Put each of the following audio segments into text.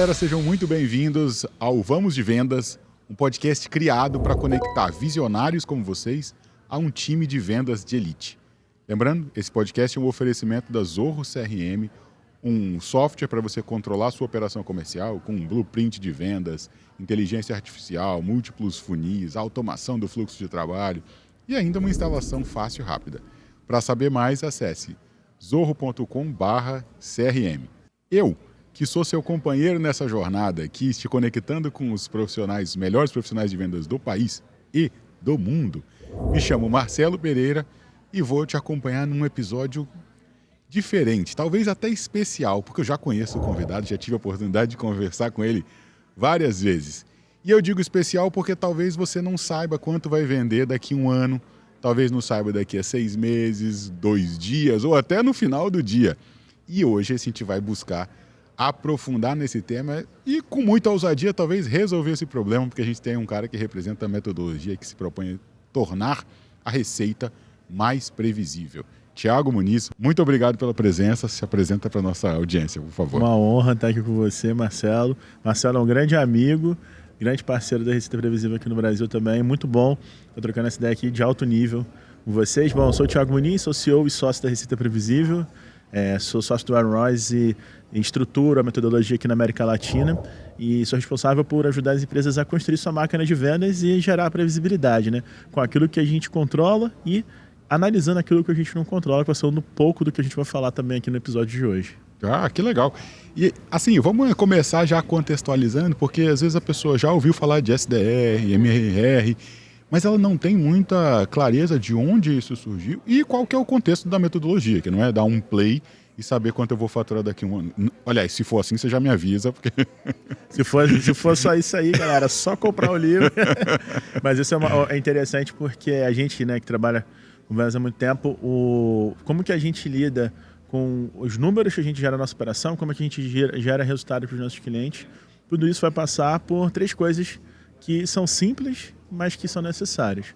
galera, sejam muito bem-vindos ao Vamos de Vendas, um podcast criado para conectar visionários como vocês a um time de vendas de elite. Lembrando, esse podcast é um oferecimento da Zorro CRM, um software para você controlar a sua operação comercial com um blueprint de vendas, inteligência artificial, múltiplos funis, automação do fluxo de trabalho e ainda uma instalação fácil e rápida. Para saber mais, acesse zorro.com/CRM. Eu, que sou seu companheiro nessa jornada aqui, te conectando com os melhores profissionais de vendas do país e do mundo, me chamo Marcelo Pereira e vou te acompanhar num episódio diferente, talvez até especial, porque eu já conheço o convidado, já tive a oportunidade de conversar com ele várias vezes. E eu digo especial porque talvez você não saiba quanto vai vender daqui a um ano, talvez não saiba daqui a 6 meses, 2 dias ou até no final do dia. E hoje a gente vai buscar aprofundar nesse tema e com muita ousadia talvez resolver esse problema, porque a gente tem um cara que representa a metodologia que se propõe a tornar a receita mais previsível. Tiago Muniz, muito obrigado pela presença. Se apresenta para a nossa audiência, por favor. Uma honra estar aqui com você, Marcelo. Marcelo é um grande amigo, grande parceiro da Receita Previsível aqui no Brasil também. Muito bom. Estou trocando essa ideia aqui de alto nível com vocês. Bom, eu sou o Tiago Muniz, sou CEO e sócio da Receita Previsível. Sou sócio do Aaron Royce e estruturo a metodologia aqui na América Latina e sou responsável por ajudar as empresas a construir sua máquina de vendas e gerar previsibilidade, né? Com aquilo que a gente controla e analisando aquilo que a gente não controla, passando um pouco do que a gente vai falar também aqui no episódio de hoje. Ah, que legal. E assim, vamos começar já contextualizando, porque às vezes a pessoa já ouviu falar de SDR, MRR, mas ela não tem muita clareza de onde isso surgiu e qual que é o contexto da metodologia, que não é dar um play e saber quanto eu vou faturar daqui a um ano. Aliás, se for assim, você já me avisa, porque... Se for só isso aí, galera, só comprar o livro. Mas isso é interessante porque a gente, né, que trabalha com vendas há muito tempo, como que a gente lida com os números que a gente gera na nossa operação, como é que a gente gera resultado para os nossos clientes, tudo isso vai passar por 3 coisas que são simples, mas que são necessárias: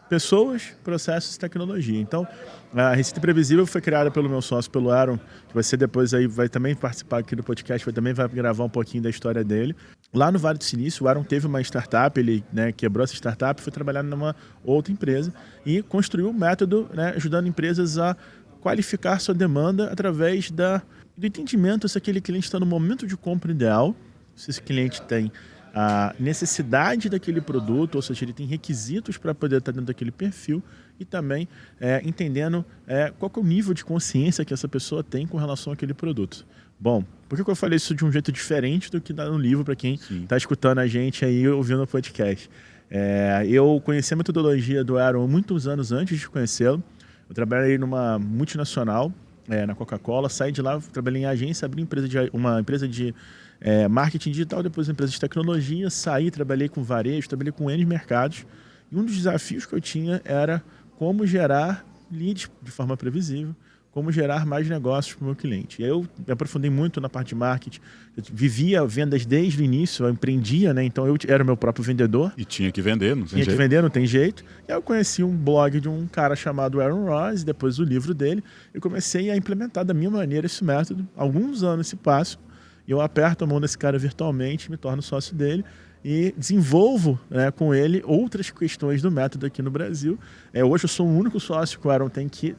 pessoas, processos e tecnologia. Então, a Receita Previsível foi criada pelo meu sócio, pelo Aaron, que vai ser depois aí, vai também participar aqui do podcast, também vai gravar um pouquinho da história dele. Lá no Vale do Silício, o Aaron teve uma startup, ele, né, quebrou essa startup, foi trabalhar numa outra empresa e construiu um método, né, ajudando empresas a qualificar sua demanda através do entendimento se aquele cliente está no momento de compra ideal, se esse cliente tem a necessidade daquele produto, ou seja, ele tem requisitos para poder estar dentro daquele perfil e também entendendo qual que é o nível de consciência que essa pessoa tem com relação àquele produto. Bom, por que eu falei isso de um jeito diferente do que dá no livro para quem está escutando a gente aí ouvindo o podcast? Eu conheci a metodologia do Aaron muitos anos antes de conhecê-lo. Eu trabalhei numa multinacional, na Coca-Cola, saí de lá, trabalhei em agência, abri uma empresa de marketing digital, depois uma empresa de tecnologia, saí, trabalhei com varejo, trabalhei com N mercados. E um dos desafios que eu tinha era como gerar leads de forma previsível, como gerar mais negócios para o meu cliente. E aí eu me aprofundei muito na parte de marketing, eu vivia vendas desde o início, eu empreendia, né? Então eu era o meu próprio vendedor. E tinha que vender, não tem jeito. Tinha que vender, não tem jeito. E aí eu conheci um blog de um cara chamado Aaron Royce, depois o livro dele, e comecei a implementar da minha maneira esse método. Alguns anos se passam, e eu aperto a mão desse cara virtualmente, me torno sócio dele e desenvolvo, né, com ele outras questões do método aqui no Brasil. Hoje eu sou o único sócio que o Aaron tem que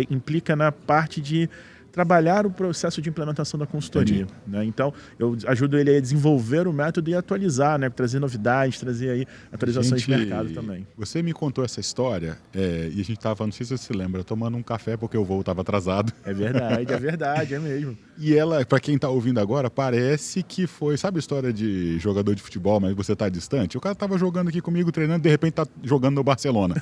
implica na parte de trabalhar o processo de implementação da consultoria, né? Então, eu ajudo ele a desenvolver o método e atualizar, né? Trazer novidades, trazer aí atualizações de mercado também. Você me contou essa história e a gente estava, não sei se você se lembra, tomando um café porque o voo estava atrasado. É verdade, é mesmo. E ela, para quem está ouvindo agora, parece que foi, sabe a história de jogador de futebol, mas você está distante? O cara estava jogando aqui comigo, treinando, de repente está jogando no Barcelona.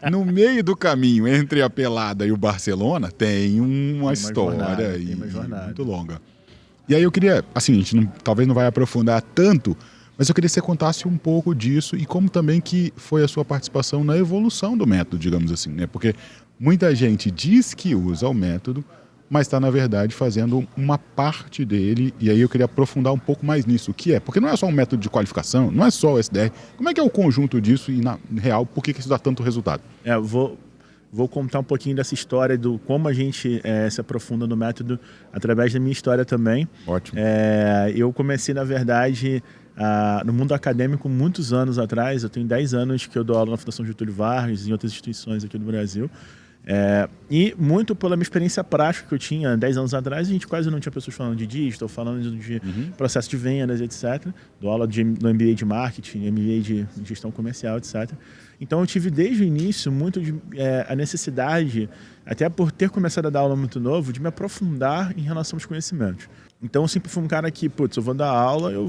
No meio do caminho entre a pelada e o Barcelona, tem uma história muito longa. E aí eu queria, assim, a gente talvez não vai aprofundar tanto, mas eu queria que você contasse um pouco disso e como também que foi a sua participação na evolução do método, digamos assim, né? Porque muita gente diz que usa o método, mas está, na verdade, fazendo uma parte dele, e aí eu queria aprofundar um pouco mais nisso, o que é? Porque não é só um método de qualificação, não é só o SDR, como é que é o conjunto disso e, na real, por que isso dá tanto resultado? Vou vou contar um pouquinho dessa história, do como a gente se aprofunda no método através da minha história também. Ótimo. Eu comecei, na verdade, no mundo acadêmico muitos anos atrás. Eu tenho 10 anos que eu dou aula na Fundação Getúlio Vargas e em outras instituições aqui do Brasil. E muito pela minha experiência prática que eu tinha 10 anos atrás, a gente quase não tinha pessoas falando de digital, falando de processo de vendas, etc. Dou aula no MBA de marketing, MBA de gestão comercial, etc. Então eu tive desde o início muito a necessidade, até por ter começado a dar aula muito novo, de me aprofundar em relação aos conhecimentos. Então eu sempre fui um cara que, eu vou dar aula, eu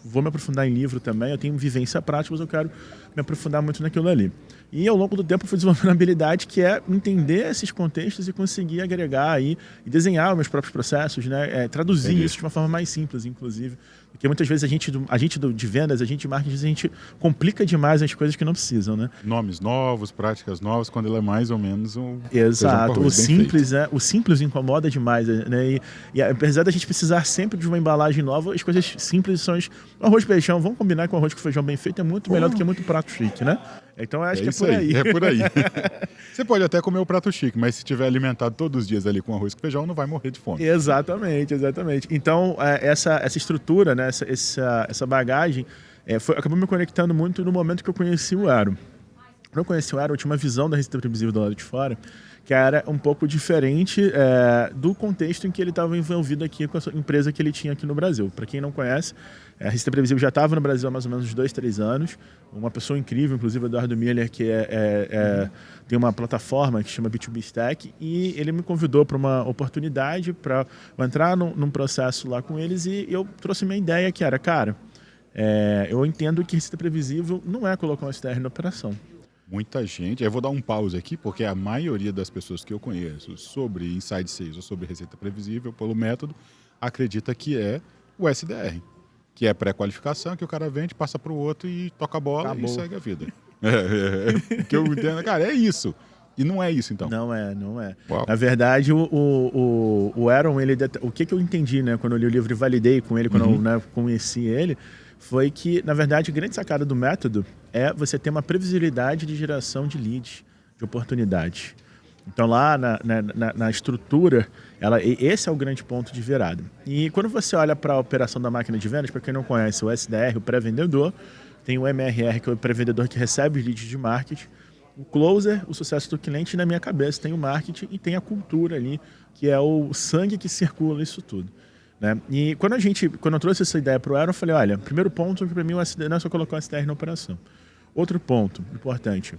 vou me aprofundar em livro também, eu tenho vivência prática, mas eu quero me aprofundar muito naquilo ali. E ao longo do tempo eu fui desenvolvendo uma habilidade que é entender esses contextos e conseguir agregar aí e desenhar os meus próprios processos, né? Traduzir isso de uma forma mais simples, inclusive. Porque muitas vezes a gente de vendas, a gente de marketing, a gente complica demais as coisas que não precisam, né? Nomes novos, práticas novas, quando ela é mais ou menos Exato. O simples incomoda demais, né? E apesar da gente precisar sempre de uma embalagem nova, as coisas simples são o arroz e feijão. Vamos combinar com arroz com feijão bem feito, é muito melhor do que muito prato chique, né? Então eu acho que é por aí. É por aí. Você pode até comer o prato chique, mas se estiver alimentado todos os dias ali com arroz com feijão, não vai morrer de fome. Exatamente. Então essa estrutura, né? essa bagagem acabou me conectando muito no momento que eu conheci o Aero. Quando eu conheci o Aero, eu tinha uma visão da receita previsível do lado de fora que era um pouco diferente do contexto em que ele estava envolvido aqui com a empresa que ele tinha aqui no Brasil. Para quem não conhece, a Receita Previsível já estava no Brasil há mais ou menos uns 2, 3 anos. Uma pessoa incrível, inclusive o Eduardo Miller, que tem uma plataforma que chama B2B Stack, e ele me convidou para uma oportunidade para entrar num processo lá com eles, e eu trouxe minha ideia que era, eu entendo que Receita Previsível não é colocar um SDR na operação. Muita gente, eu vou dar um pause aqui, porque a maioria das pessoas que eu conheço sobre Inside Sales ou sobre Receita Previsível, pelo método, acredita que é o SDR, que é pré-qualificação, que o cara vende, passa para o outro e toca a bola. Acabou. E segue a vida. Que eu entendo, cara, é isso. E não é isso, então? Não é. Uau. Na verdade, o Aaron, o que eu entendi, né, quando eu li o livro e validei com ele, quando eu conheci ele, foi que, na verdade, a grande sacada do método é você ter uma previsibilidade de geração de leads, de oportunidades. Então, lá na estrutura, esse é o grande ponto de virada. E quando você olha para a operação da máquina de vendas, para quem não conhece, o SDR, o pré-vendedor, tem o MRR, que é o pré-vendedor que recebe os leads de marketing, o closer, o sucesso do cliente, na minha cabeça tem o marketing e tem a cultura ali, que é o sangue que circula isso tudo. Né? E quando eu trouxe essa ideia para o Aaron, eu falei, olha, primeiro ponto que para mim o SDR não é só colocar o SDR na operação. Outro ponto importante,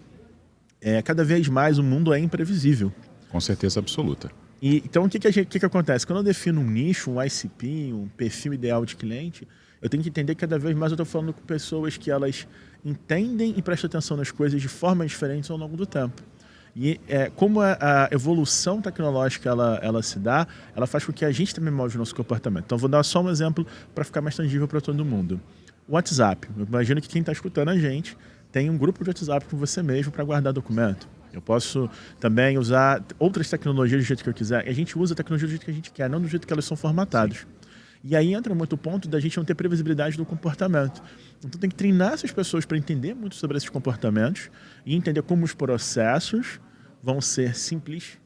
cada vez mais o mundo é imprevisível. Com certeza absoluta. E, então o que acontece? Quando eu defino um nicho, um ICP, um perfil ideal de cliente, eu tenho que entender que cada vez mais eu estou falando com pessoas que elas entendem e prestam atenção nas coisas de formas diferentes ao longo do tempo. E como a evolução tecnológica ela se dá, ela faz com que a gente também molde o nosso comportamento. Então, vou dar só um exemplo para ficar mais tangível para todo mundo. O WhatsApp. Eu imagino que quem está escutando a gente tem um grupo de WhatsApp com você mesmo para guardar documento. Eu posso também usar outras tecnologias do jeito que eu quiser. A gente usa a tecnologia do jeito que a gente quer, não do jeito que elas são formatadas. Sim. E aí entra muito o ponto da gente não ter previsibilidade do comportamento. Então tem que treinar essas pessoas para entender muito sobre esses comportamentos e entender como os processos vão ser simples,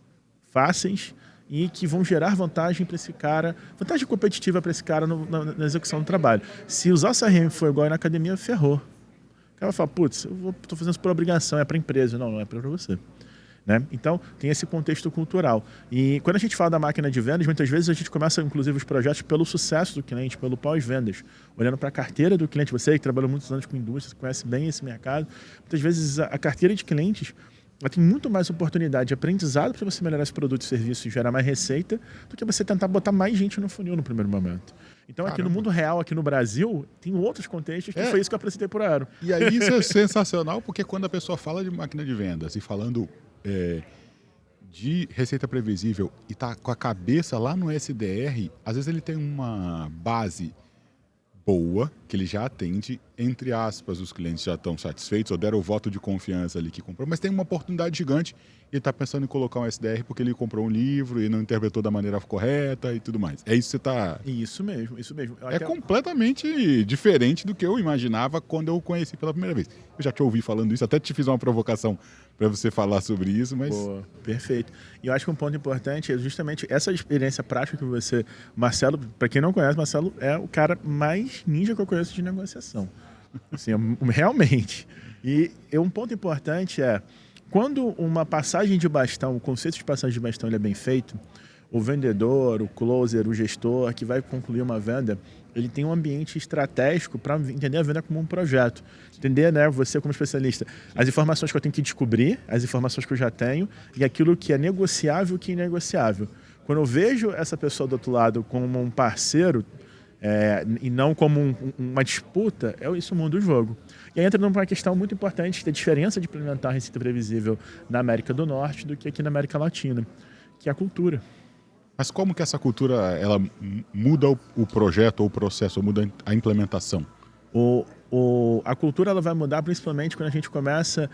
fáceis e que vão gerar vantagem para esse cara, vantagem competitiva para esse cara na execução do trabalho. Se usar o CRM for igual na academia, ferrou. O cara vai falar, putz, eu estou fazendo isso por obrigação, é para a empresa. Não é para você. Né? Então, tem esse contexto cultural. E quando a gente fala da máquina de vendas, muitas vezes a gente começa, inclusive, os projetos pelo sucesso do cliente, pelo pós-vendas. Olhando para a carteira do cliente, você que trabalha muitos anos com indústria, conhece bem esse mercado, muitas vezes a carteira de clientes ela tem muito mais oportunidade de aprendizado para você melhorar esse produto e serviço e gerar mais receita do que você tentar botar mais gente no funil no primeiro momento. Então, aqui no mundo real, aqui no Brasil, tem outros contextos que foi isso que eu apresentei por Aero. E aí isso é sensacional, porque quando a pessoa fala de máquina de vendas e falando de receita previsível e tá com a cabeça lá no SDR, às vezes ele tem uma base boa, que ele já atende, entre aspas, os clientes já estão satisfeitos ou deram o voto de confiança ali que comprou, mas tem uma oportunidade gigante e está pensando em colocar um SDR porque ele comprou um livro e não interpretou da maneira correta e tudo mais. É isso que você está... Isso mesmo, isso mesmo. É completamente diferente do que eu imaginava quando eu o conheci pela primeira vez. Eu já te ouvi falando isso, até te fiz uma provocação para você falar sobre isso, mas... Boa, perfeito. E eu acho que um ponto importante é justamente essa experiência prática que você... Marcelo, para quem não conhece, Marcelo é o cara mais ninja que eu conheço de negociação. Assim, realmente. E um ponto importante é, quando uma passagem de bastão, o conceito de passagem de bastão ele é bem feito, o vendedor, o closer, o gestor que vai concluir uma venda, ele tem um ambiente estratégico para entender a venda como um projeto. Entender, né, você como especialista, as informações que eu tenho que descobrir, as informações que eu já tenho e aquilo que é negociável e o que é inegociável. Quando eu vejo essa pessoa do outro lado como um parceiro e não como uma disputa, isso muda o jogo. E aí entra numa questão muito importante, que é a diferença de implementar a receita previsível na América do Norte do que aqui na América Latina, que é a cultura. Mas como que essa cultura ela muda o projeto ou o processo, ou muda a implementação? A cultura ela vai mudar principalmente quando a gente começa...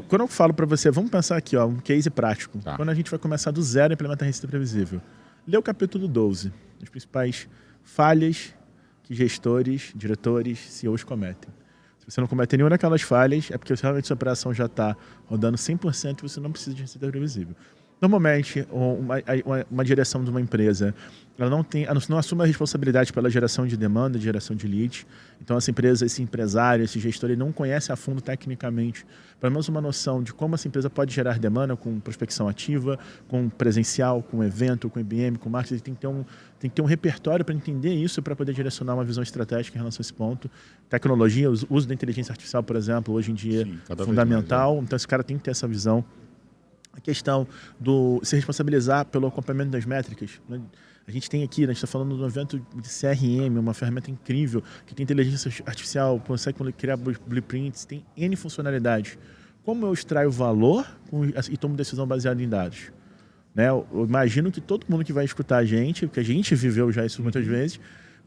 Quando eu falo para você, vamos pensar aqui, um case prático. Tá. Quando a gente vai começar do zero a implementar a receita previsível. Lê o capítulo 12, as principais falhas que gestores, diretores, CEOs cometem. Se você não cometer nenhuma daquelas falhas, é porque realmente sua operação já está rodando 100% e você não precisa de receita previsível. Normalmente, uma direção de uma empresa, ela não assume a responsabilidade pela geração de demanda, geração de leads. Então, essa empresa, esse empresário, esse gestor, ele não conhece a fundo tecnicamente, pelo menos uma noção de como essa empresa pode gerar demanda com prospecção ativa, com presencial, com evento, com IBM, com marketing. Ele tem que ter um repertório para entender isso, para poder direcionar uma visão estratégica em relação a esse ponto. Tecnologia, o uso da inteligência artificial, por exemplo, hoje em dia é fundamental. Então, esse cara tem que ter essa visão. A questão do se responsabilizar pelo acompanhamento das métricas. Né? A gente tem aqui, a gente está falando de um evento de CRM, uma ferramenta incrível, que tem inteligência artificial, consegue criar blueprints, tem N funcionalidades. Como eu extraio valor e tomo decisão baseada em dados? Né? Eu imagino que todo mundo que vai escutar a gente, porque a gente viveu já isso muitas vezes,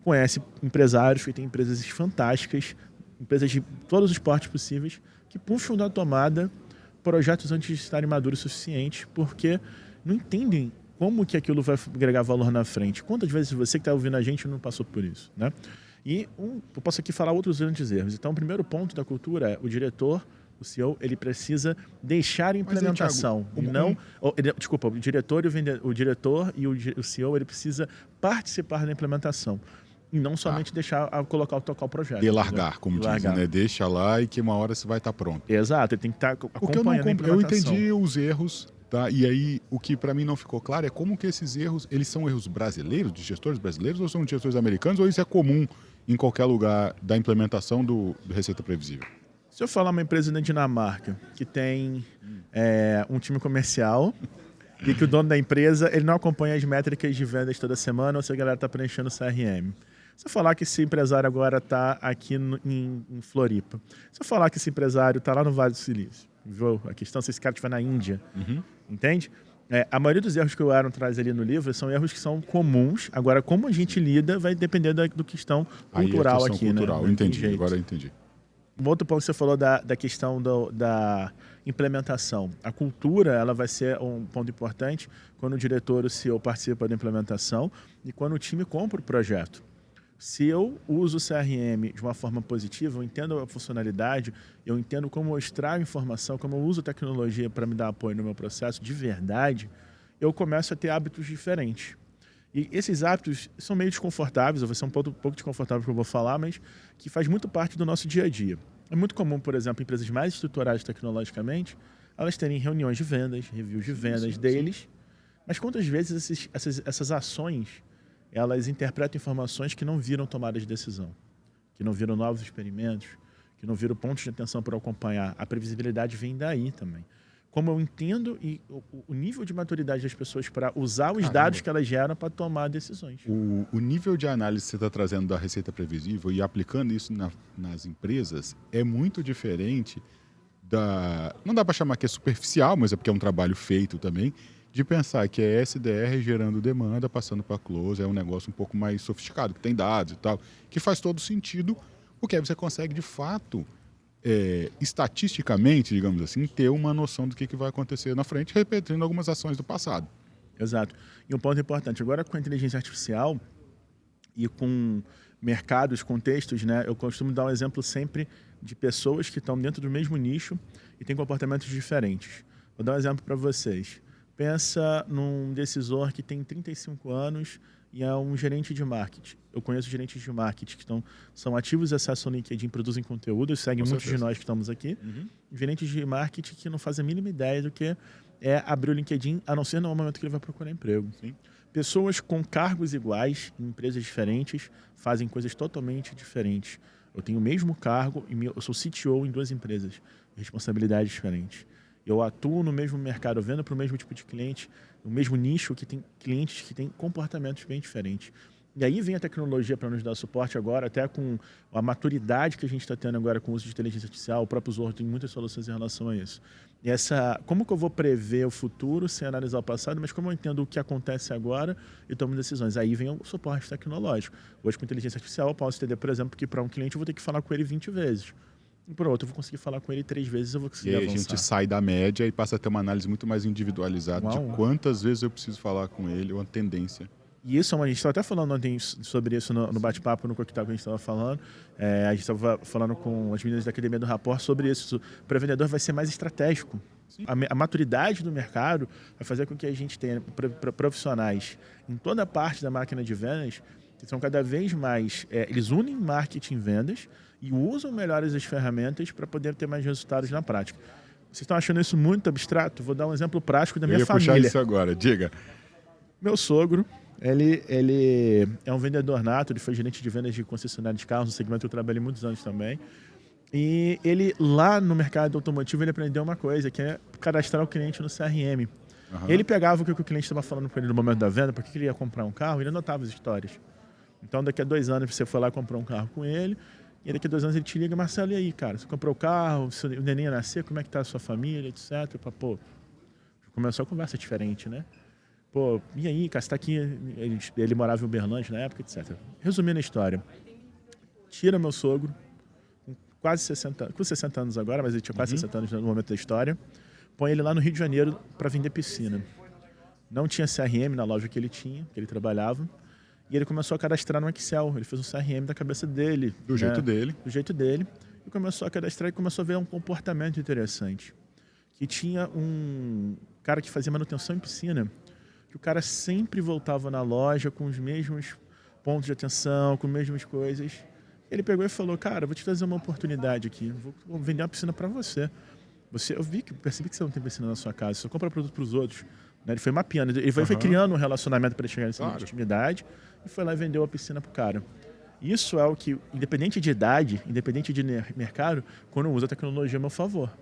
conhece empresários que têm empresas fantásticas, empresas de todos os portes possíveis, que puxam da tomada projetos antes de estarem maduros o suficiente, porque não entendem como que aquilo vai agregar valor na frente. Quantas vezes você que está ouvindo a gente não passou por isso, né? E eu posso aqui falar outros grandes erros. Então, o primeiro ponto da cultura é o diretor, o CEO, ele precisa deixar a implementação. Desculpa, o diretor e o CEO, ele precisa participar da implementação. E não somente deixar tocar o projeto. E largar, como dizem, né? Deixa lá e que uma hora você vai estar pronto. Exato, ele tem que estar acompanhando a implementação. Eu entendi os erros, tá? E aí o que para mim não ficou claro é como que esses erros, eles são erros brasileiros, de gestores brasileiros, ou são de gestores americanos, ou isso é comum em qualquer lugar da implementação do Receita Previsível? Se eu falar uma empresa na Dinamarca que tem um time comercial e que o dono da empresa ele não acompanha as métricas de vendas toda semana, ou se a galera está preenchendo o CRM. Se eu falar que esse empresário agora está aqui em Floripa, se eu falar que esse empresário está lá no Vale do Silício, viu? A questão se esse cara estiver na Índia, entende? A maioria dos erros que o Aaron traz ali no livro são erros que são comuns. Agora, como a gente lida vai depender do questão cultural aqui, cultural. Né? Entendi, agora eu entendi. Um outro ponto que você falou da questão da implementação. A cultura ela vai ser um ponto importante quando o diretor, o CEO, participa da implementação e quando o time compra o projeto. Se eu uso o CRM de uma forma positiva, eu entendo a funcionalidade, eu entendo como eu extraio informação, como eu uso tecnologia para me dar apoio no meu processo de verdade, eu começo a ter hábitos diferentes. E esses hábitos são meio desconfortáveis, vai ser um pouco desconfortável que eu vou falar, mas que faz muito parte do nosso dia a dia. É muito comum, por exemplo, empresas mais estruturadas tecnologicamente, elas terem reuniões de vendas, reviews de vendas deles, mas quantas vezes essas ações elas interpretam informações que não viram tomadas de decisão, que não viram novos experimentos, que não viram pontos de atenção para acompanhar. A previsibilidade vem daí também. Como eu entendo e o nível de maturidade das pessoas para usar os dados que elas geram para tomar decisões. O nível de análise que você está trazendo da receita previsível e aplicando isso nas empresas é muito diferente não dá para chamar que é superficial, mas é porque é um trabalho feito também, de pensar que é SDR gerando demanda, passando para close, é um negócio um pouco mais sofisticado, que tem dados e tal, que faz todo sentido, Porque aí você consegue, de fato, estatisticamente, digamos assim, ter uma noção do que vai acontecer na frente, repetindo algumas ações do passado. Exato. E um ponto importante, agora com a inteligência artificial e com mercados, contextos, né, eu costumo dar um exemplo sempre de pessoas que estão dentro do mesmo nicho e têm comportamentos diferentes. Vou dar um exemplo para vocês. Pensa num decisor que tem 35 anos e é um gerente de marketing. Eu conheço gerentes de marketing que são ativos de acesso ao LinkedIn, produzem conteúdo, seguem muitos de nós que estamos aqui. Gerentes de marketing que não fazem a mínima ideia do que é abrir o LinkedIn, a não ser no momento que ele vai procurar emprego. Sim. Pessoas com cargos iguais, em empresas diferentes, fazem coisas totalmente diferentes. Eu tenho o mesmo cargo e eu sou CTO em 2 empresas, responsabilidades diferentes. Eu atuo no mesmo mercado, vendo para o mesmo tipo de cliente, no mesmo nicho, que tem clientes que têm comportamentos bem diferentes. E aí vem a tecnologia para nos dar suporte agora, até com a maturidade que a gente está tendo agora com o uso de inteligência artificial. O próprio Zorro tem muitas soluções em relação a isso. E como que eu vou prever o futuro sem analisar o passado, mas como eu entendo o que acontece agora e tomo decisões? Aí vem o suporte tecnológico. Hoje, com inteligência artificial, eu posso entender, por exemplo, que para um cliente eu vou ter que falar com ele 20 vezes. E por outro, eu vou conseguir falar com ele 3 vezes, eu vou conseguir E aí avançar. a gente sai da média e passa a ter uma análise muito mais individualizada de quantas vezes eu preciso falar com ele, ou uma tendência. E isso, a gente estava até falando ontem sobre isso no bate-papo, no coquetel que a gente estava falando. A gente estava falando com as meninas da Academia do Rapport sobre isso. Para o vendedor vai ser mais estratégico. A maturidade do mercado vai fazer com que a gente tenha profissionais em toda a parte da máquina de vendas que são cada vez mais... eles unem marketing e vendas e usam melhores as ferramentas para poder ter mais resultados na prática. Vocês estão achando isso muito abstrato? Vou dar um exemplo prático da minha família. Eu ia puxar isso agora, diga. Meu sogro, ele é um vendedor nato, ele foi gerente de vendas de concessionária de carros, no segmento que eu trabalhei muitos anos também. E ele, lá no mercado automotivo, ele aprendeu uma coisa, que é cadastrar o cliente no CRM. Ele pegava o que o cliente estava falando com ele no momento da venda, porque ele ia comprar um carro, ele anotava as histórias. Então, daqui a 2 anos, você foi lá e comprou um carro com ele, e daqui a 2 anos ele te liga: Marcelo, e aí, cara, você comprou o carro, o neném ia nascer, como é que tá a sua família, etc. Pô, começou a conversa diferente, né? Pô, e aí, cara, você tá aqui... Ele morava em Uberlândia na época, etc. Resumindo a história, tira meu sogro, com 60 anos agora, mas ele tinha quase 60 anos no momento da história, põe ele lá no Rio de Janeiro para vender piscina. Não tinha CRM na loja que ele tinha, que ele trabalhava, e ele começou a cadastrar no Excel. Ele fez um CRM da cabeça dele. Do jeito dele. Do jeito dele. E começou a cadastrar e começou a ver um comportamento interessante. Que tinha um cara que fazia manutenção em piscina, que o cara sempre voltava na loja com os mesmos pontos de atenção, com as mesmas coisas. Ele pegou e falou: cara, vou te trazer uma oportunidade aqui, vou vender uma piscina para você. Percebi que você não tem piscina na sua casa, você só compra produto para os outros. Né? Ele foi mapeando, ele foi criando um relacionamento para chegar nessa intimidade e foi lá e vendeu a piscina para o cara. Isso é o que, independente de idade, independente de mercado, quando usa a tecnologia a meu favor.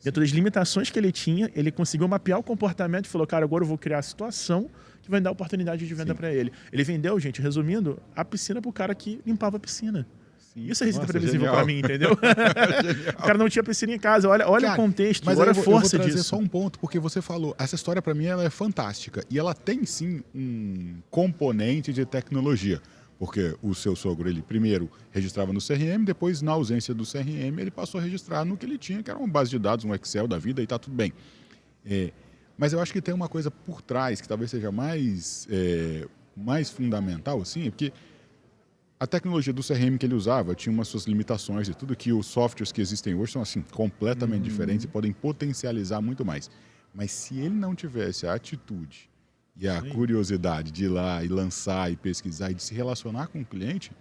Dentro das limitações que ele tinha, ele conseguiu mapear o comportamento e falou: cara, agora eu vou criar a situação que vai dar oportunidade de venda para ele. Ele vendeu, gente, resumindo, a piscina para o cara que limpava a piscina. Isso é receita previsível para mim, entendeu? O cara não tinha piscina em casa. Olha cara, o contexto, mas olha a força disso. Eu vou trazer só um ponto, porque você falou, essa história para mim ela é fantástica. E ela tem sim um componente de tecnologia. Porque o seu sogro, ele primeiro registrava no CRM, depois, na ausência do CRM, ele passou a registrar no que ele tinha, que era uma base de dados, um Excel da vida, e tá tudo bem. Mas eu acho que tem uma coisa por trás, que talvez seja mais fundamental, assim, porque a tecnologia do CRM que ele usava tinha umas suas limitações e tudo, que os softwares que existem hoje são assim, completamente diferentes e podem potencializar muito mais. Mas se ele não tivesse a atitude e a curiosidade de ir lá e lançar e pesquisar e de se relacionar com o cliente,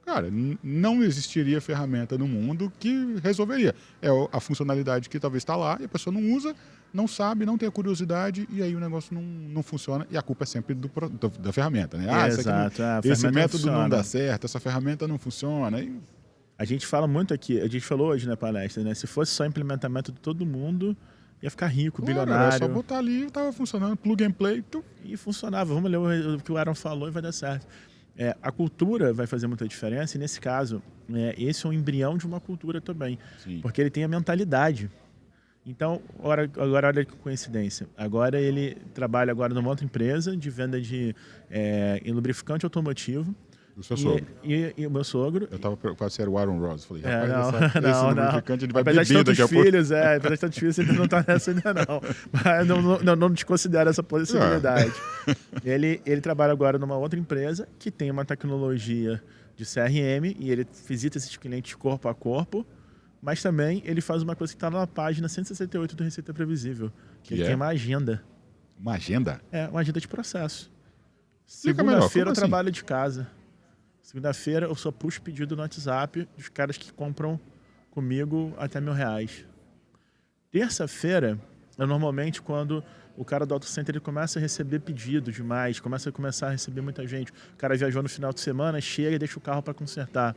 cara, não existiria ferramenta no mundo que resolveria. É a funcionalidade que talvez está lá e a pessoa não usa, não sabe, não tem a curiosidade e aí o negócio não funciona e a culpa é sempre da ferramenta, né? Exato. Esse método não dá certo, essa ferramenta não funciona. E... A gente fala muito aqui, a gente falou hoje na palestra, né? Se fosse só implementamento de todo mundo, ia ficar rico, bilionário. Era só botar ali, estava funcionando, plug and play. E funcionava. Vamos ler o que o Aaron falou e vai dar certo. A cultura vai fazer muita diferença e, nesse caso, esse é um embrião de uma cultura também. Sim. Porque ele tem a mentalidade. Então, agora olha que coincidência. Agora ele trabalha numa outra empresa de venda de lubrificante automotivo. O seu sogro. E o meu sogro. Eu tava preocupado se era o Aaron Ross. Falei, rapaz, não. lubrificante ele vai Apesar de beber tantos daqui a pouco. filhos, apesar de tantos filhos, ele não tá nessa ainda não. Mas não desconsidero essa possibilidade. Ele trabalha agora numa outra empresa que tem uma tecnologia de CRM e ele visita esses clientes corpo a corpo, mas também ele faz uma coisa que está na página 168 do Receita Previsível, que ele tem uma agenda. Uma agenda? É, uma agenda de processo. Explica melhor, Segunda-feira eu como assim? trabalho de casa. Segunda-feira eu só puxo pedido no WhatsApp dos caras que compram comigo até R$1.000. Terça-feira é normalmente quando o cara do Auto Center ele começa a receber pedido demais, começa a receber muita gente. O cara viajou no final de semana, chega e deixa o carro para consertar.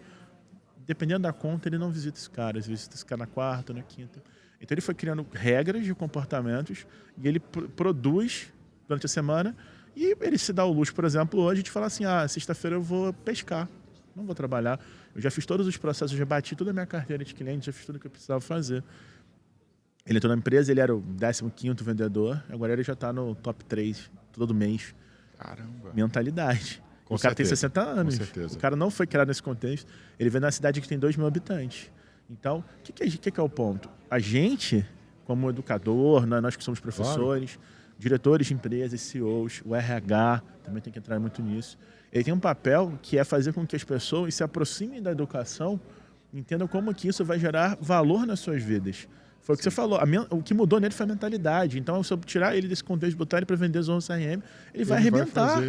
Dependendo da conta, ele não visita esse cara. Ele visita esse cara na quarta, na quinta. Então ele foi criando regras de comportamentos e ele produz durante a semana e ele se dá o luxo, por exemplo, hoje de falar assim, sexta-feira eu vou pescar, não vou trabalhar. Eu já fiz todos os processos, já bati toda a minha carteira de cliente, já fiz tudo o que eu precisava fazer. Ele entrou na empresa, ele era o 15º vendedor, agora ele já está no top 3 todo mês. Caramba. Mentalidade. Com o cara tem certeza. 60 anos. Com certeza. O cara não foi criado nesse contexto. Ele vem na cidade que tem 2.000 habitantes. Então, o que é o ponto? A gente, como educador, nós que somos professores, diretores de empresas, CEOs, o RH também tem que entrar muito nisso. Ele tem um papel que é fazer com que as pessoas se aproximem da educação, entendam como que isso vai gerar valor nas suas vidas. Foi o que você falou. O que mudou nele foi a mentalidade. Então, se eu tirar ele desse contexto e botar ele para vender Zoho CRM, ele vai arrebentar.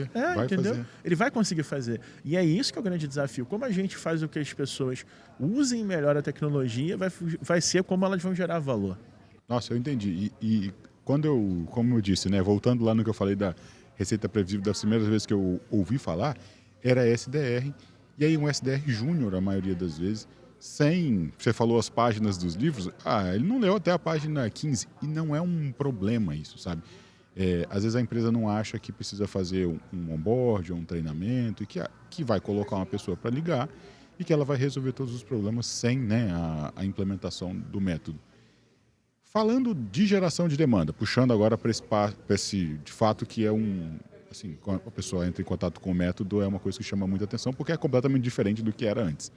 Entendeu? Ele vai conseguir fazer. E é isso que é o grande desafio. Como a gente faz o que as pessoas usem melhor a tecnologia, vai ser como elas vão gerar valor. Nossa, eu entendi. E como eu disse, né, voltando lá no que eu falei da Receita Previsível, das primeiras vezes que eu ouvi falar, era SDR. E aí um SDR júnior, a maioria das vezes, você falou as páginas dos livros, ele não leu até a página 15, e não é um problema isso, sabe? Às vezes a empresa não acha que precisa fazer um onboard, um treinamento, e que vai colocar uma pessoa para ligar e que ela vai resolver todos os problemas sem, né, a implementação do método. Falando de geração de demanda, puxando agora para esse de fato que é assim, quando a pessoa entra em contato com o método, é uma coisa que chama muita atenção, porque é completamente diferente do que era antes.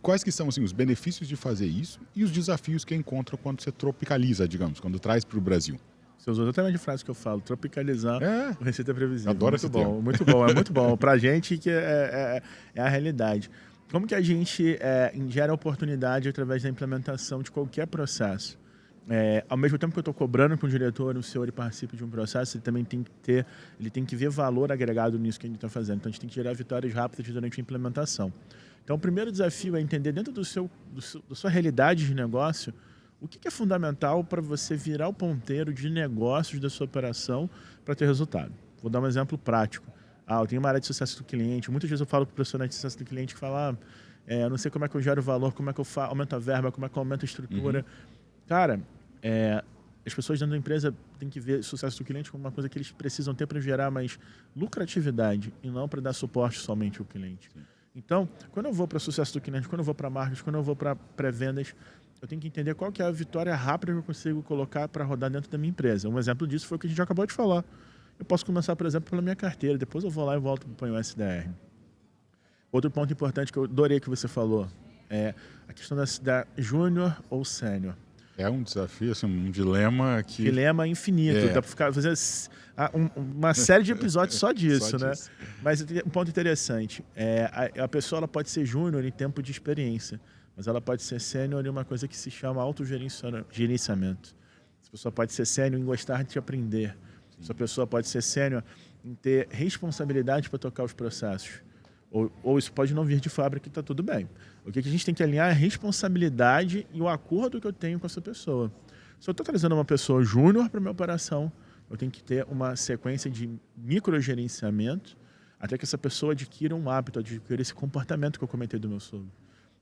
Quais que são assim, os benefícios de fazer isso e os desafios que encontra quando você tropicaliza, digamos, quando traz para o Brasil? Você usou exatamente a frase que eu falo, tropicalizar o Receita Previsível. Adoro esse termo. Muito bom, é muito bom. Para a gente que é a realidade. Como que a gente gera oportunidade através da implementação de qualquer processo? Ao mesmo tempo que eu estou cobrando que um diretor, um senhor, ele participe de um processo, ele também tem que ver valor agregado nisso que a gente está fazendo. Então, a gente tem que gerar vitórias rápidas durante a implementação. Então, o primeiro desafio é entender dentro da sua realidade de negócio o que é fundamental para você virar o ponteiro de negócios da sua operação para ter resultado. Vou dar um exemplo prático. Eu tenho uma área de sucesso do cliente. Muitas vezes eu falo para o profissional de sucesso do cliente que fala, eu não sei como é que eu gero valor, como é que eu aumento a verba, como é que eu aumento a estrutura. Cara, as pessoas dentro da empresa têm que ver sucesso do cliente como uma coisa que eles precisam ter para gerar mais lucratividade e não para dar suporte somente ao cliente. Sim. Então, quando eu vou para sucesso do cliente, quando eu vou para marketing, quando eu vou para pré-vendas, eu tenho que entender qual que é a vitória rápida que eu consigo colocar para rodar dentro da minha empresa. Um exemplo disso foi o que a gente acabou de falar. Eu posso começar, por exemplo, pela minha carteira, depois eu vou lá e volto para o SDR. Outro ponto importante que eu adorei que você falou é a questão da júnior ou sênior. É um desafio, assim, um dilema que... Dilema infinito. Dá para fazer uma série de episódios só disso, Só né? disso. Mas um ponto interessante. A pessoa ela pode ser júnior em tempo de experiência, mas ela pode ser sênior em uma coisa que se chama autogerenciamento. Essa pessoa pode ser sênior em gostar de aprender. Sim. Essa pessoa pode ser sênior em ter responsabilidade para tocar os processos. Ou isso pode não vir de fábrica e está tudo bem. O que a gente tem que alinhar é a responsabilidade e o acordo que eu tenho com essa pessoa. Se eu estou trazendo uma pessoa júnior para a minha operação, eu tenho que ter uma sequência de microgerenciamento até que essa pessoa adquira um hábito, adquira esse comportamento que eu comentei do meu sogro.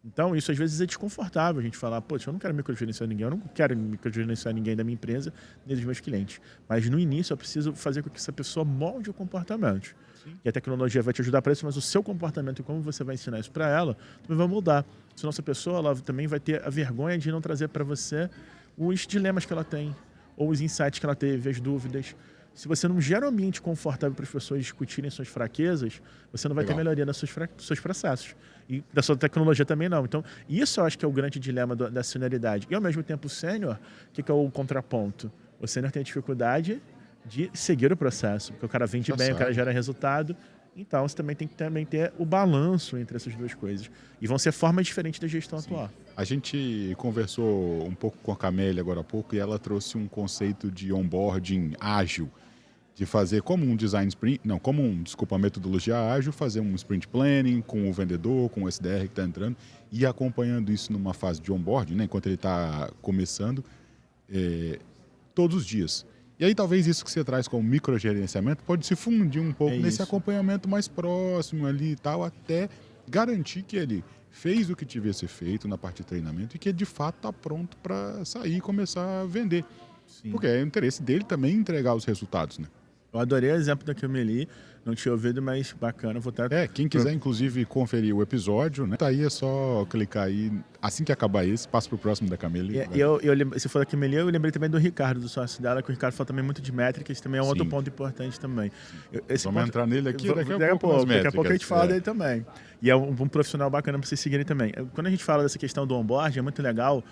Então, isso às vezes é desconfortável a gente falar, poxa, eu não quero microgerenciar ninguém, eu não quero microgerenciar ninguém da minha empresa, nem dos meus clientes. Mas no início eu preciso fazer com que essa pessoa molde o comportamento. Sim. E a tecnologia vai te ajudar para isso, mas o seu comportamento e como você vai ensinar isso para ela, também vai mudar. Senão essa pessoa ela também vai ter a vergonha de não trazer para você os dilemas que ela tem, ou os insights que ela teve, as dúvidas. Se você não gera um ambiente confortável para as pessoas discutirem suas fraquezas, você não vai ter Legal. melhoria nos seus processos. E da sua tecnologia também não. Então, isso eu acho que é o grande dilema da senioridade. E, ao mesmo tempo, o sênior, o que é o contraponto? O sênior tem a dificuldade de seguir o processo, porque o cara vende Já bem, o cara sabe. gera resultado. Então, você também tem que ter o balanço entre essas duas coisas. E vão ser formas diferentes da gestão atual. A gente conversou um pouco com a Camélia agora há pouco e ela trouxe um conceito de onboarding ágil, de fazer como um design sprint, não, como uma metodologia ágil, fazer um sprint planning com o vendedor, com o SDR que está entrando e acompanhando isso numa fase de onboarding, né, enquanto ele está começando, todos os dias. E aí talvez isso que você traz como microgerenciamento pode se fundir um pouco nesse isso. acompanhamento mais próximo ali e tal, até garantir que ele fez o que devia ser feito na parte de treinamento e que ele de fato está pronto para sair e começar a vender. Sim. Porque é o interesse dele também entregar os resultados, né? Eu adorei o exemplo da Cameli, não tinha ouvido, mas bacana, vou até... Quem quiser inclusive conferir o episódio, né? Tá aí, é só clicar aí. Assim que acabar esse, passa pro próximo da Camélia. Se for da Cameli, eu lembrei também do Ricardo, do sócio dela, que o Ricardo fala também muito de métricas, também é um outro Sim. ponto importante também. Vamos entrar nele aqui daqui a pouco nas Daqui a pouco a gente fala métricas. dele também. E é um profissional bacana para vocês seguirem também. Quando a gente fala dessa questão do onboard, é muito legal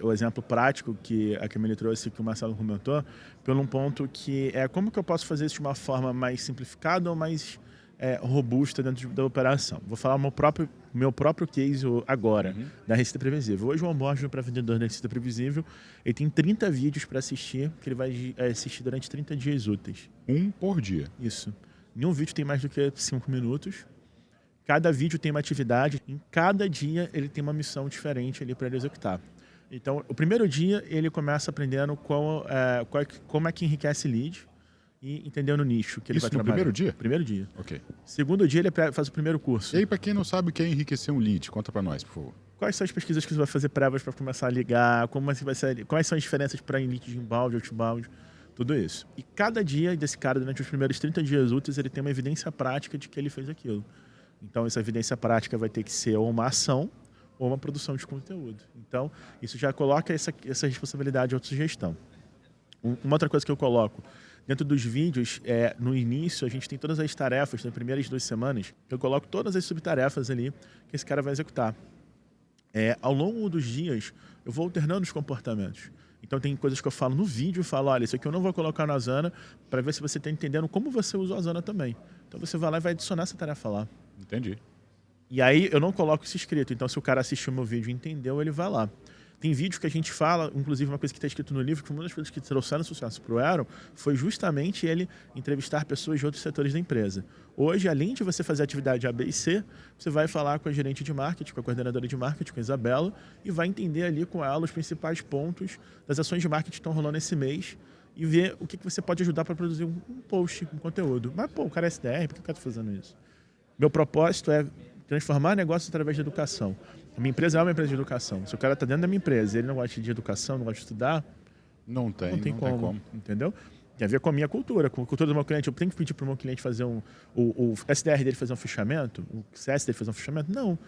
o exemplo prático que a Camille trouxe, que o Marcelo comentou, pelo um ponto que é como que eu posso fazer isso de uma forma mais simplificada ou mais robusta dentro da operação. Vou falar meu próprio case agora, da Receita Previsível. Hoje o onboard para vendedor da Receita Previsível, ele tem 30 vídeos para assistir, que ele vai assistir durante 30 dias úteis. Um por dia. Isso. Nenhum vídeo tem mais do que 5 minutos. Cada vídeo tem uma atividade, em cada dia ele tem uma missão diferente ali para ele executar. Então, o primeiro dia ele começa aprendendo como é que enriquece lead e entendendo o nicho que ele Isso vai no trabalhar. primeiro dia? Primeiro dia. Ok. Segundo dia ele faz o primeiro curso. E aí, para quem não sabe o que é enriquecer um lead, conta para nós, por favor. Quais são as pesquisas que você vai fazer prévias para começar a ligar? Quais são as diferenças para lead de inbound, outbound? Tudo isso. E cada dia desse cara, durante os primeiros 30 dias úteis, ele tem uma evidência prática de que ele fez aquilo. Então, essa evidência prática vai ter que ser ou uma ação ou uma produção de conteúdo. Então, isso já coloca essa responsabilidade à autossugestão. Uma outra coisa que eu coloco, dentro dos vídeos, no início, a gente tem todas as tarefas, nas primeiras 2 semanas, eu coloco todas as subtarefas ali que esse cara vai executar. Ao longo dos dias, eu vou alternando os comportamentos. Então, tem coisas que eu falo no vídeo, eu falo, olha, isso aqui eu não vou colocar na Asana, para ver se você está entendendo como você usa a Asana também. Então, você vai lá e vai adicionar essa tarefa lá. Entendi. E aí, eu não coloco isso escrito. Então, se o cara assistiu o meu vídeo e entendeu, ele vai lá. Tem vídeo que a gente fala, inclusive uma coisa que está escrito no livro, que uma das coisas que trouxeram sucesso para o Aaron foi justamente ele entrevistar pessoas de outros setores da empresa. Hoje, além de você fazer a atividade A, B e C, você vai falar com a gerente de marketing, com a coordenadora de marketing, com a Isabela, e vai entender ali com ela os principais pontos das ações de marketing que estão rolando esse mês e ver o que você pode ajudar para produzir um post, um conteúdo. Mas, pô, o cara é SDR, por que o cara está fazendo isso? Meu propósito é transformar negócios através da educação. A minha empresa é uma empresa de educação. Se o cara está dentro da minha empresa e ele não gosta de educação, não gosta de estudar, Não tem como. entendeu? Tem a ver com a minha cultura, com a cultura do meu cliente. Eu tenho que pedir para o meu cliente fazer o SDR dele fazer um fechamento, o CS dele fazer um fechamento? Não.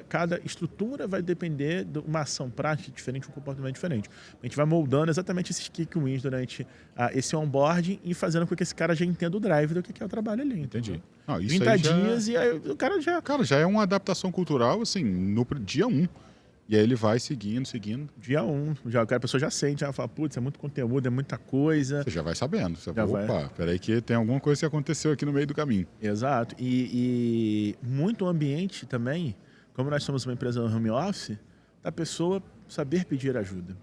Cada estrutura vai depender de uma ação prática diferente, um comportamento diferente. A gente vai moldando exatamente esses kick wins durante esse onboarding e fazendo com que esse cara já entenda o drive do que é o trabalho ali. Entendi. Não, isso 30 aí dias e aí o cara já... Cara, já é uma adaptação cultural, assim, no dia 1. E aí ele vai seguindo. Dia 1, a pessoa já sente, já fala, putz, é muito conteúdo, é muita coisa. Você já vai sabendo. Você Já fala, opa, peraí que tem alguma coisa que aconteceu aqui no meio do caminho. Exato. E muito ambiente também, como nós somos uma empresa no home office, da pessoa saber pedir ajuda.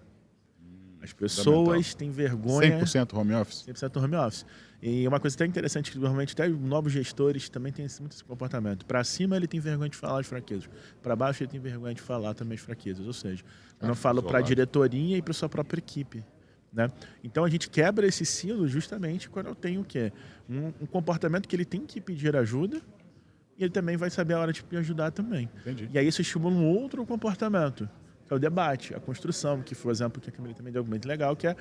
As pessoas têm vergonha... 100% home office? 100% home office. E uma coisa até interessante, que normalmente até novos gestores também têm muito esse comportamento. Para cima ele tem vergonha de falar as fraquezas. Para baixo ele tem vergonha de falar também as fraquezas. Ou seja, eu não falo para a diretoria e para a sua própria equipe. Né? Então a gente quebra esse silo justamente quando eu tenho o quê? Um comportamento que ele tem que pedir ajuda e ele também vai saber a hora de me ajudar também. Entendi. E aí isso estimula um outro comportamento, que é o debate, a construção, que foi o exemplo que a Camila também deu muito legal, que é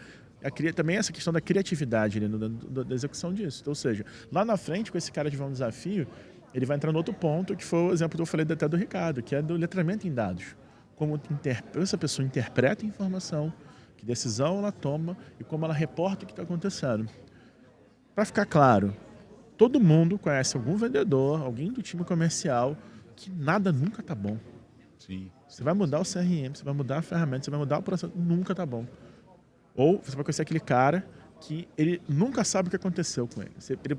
também essa questão da criatividade ali, da execução disso. Então, ou seja, lá na frente, com esse cara de um desafio, ele vai entrar no outro ponto, que foi o exemplo que eu falei até do Ricardo, que é do letramento em dados. Como essa pessoa interpreta a informação, que decisão ela toma e como ela reporta o que está acontecendo. Para ficar claro, todo mundo conhece algum vendedor, alguém do time comercial, que nada nunca tá bom. Sim. Você vai mudar o CRM, você vai mudar a ferramenta, você vai mudar o processo, nunca tá bom. Ou você vai conhecer aquele cara que ele nunca sabe o que aconteceu com ele.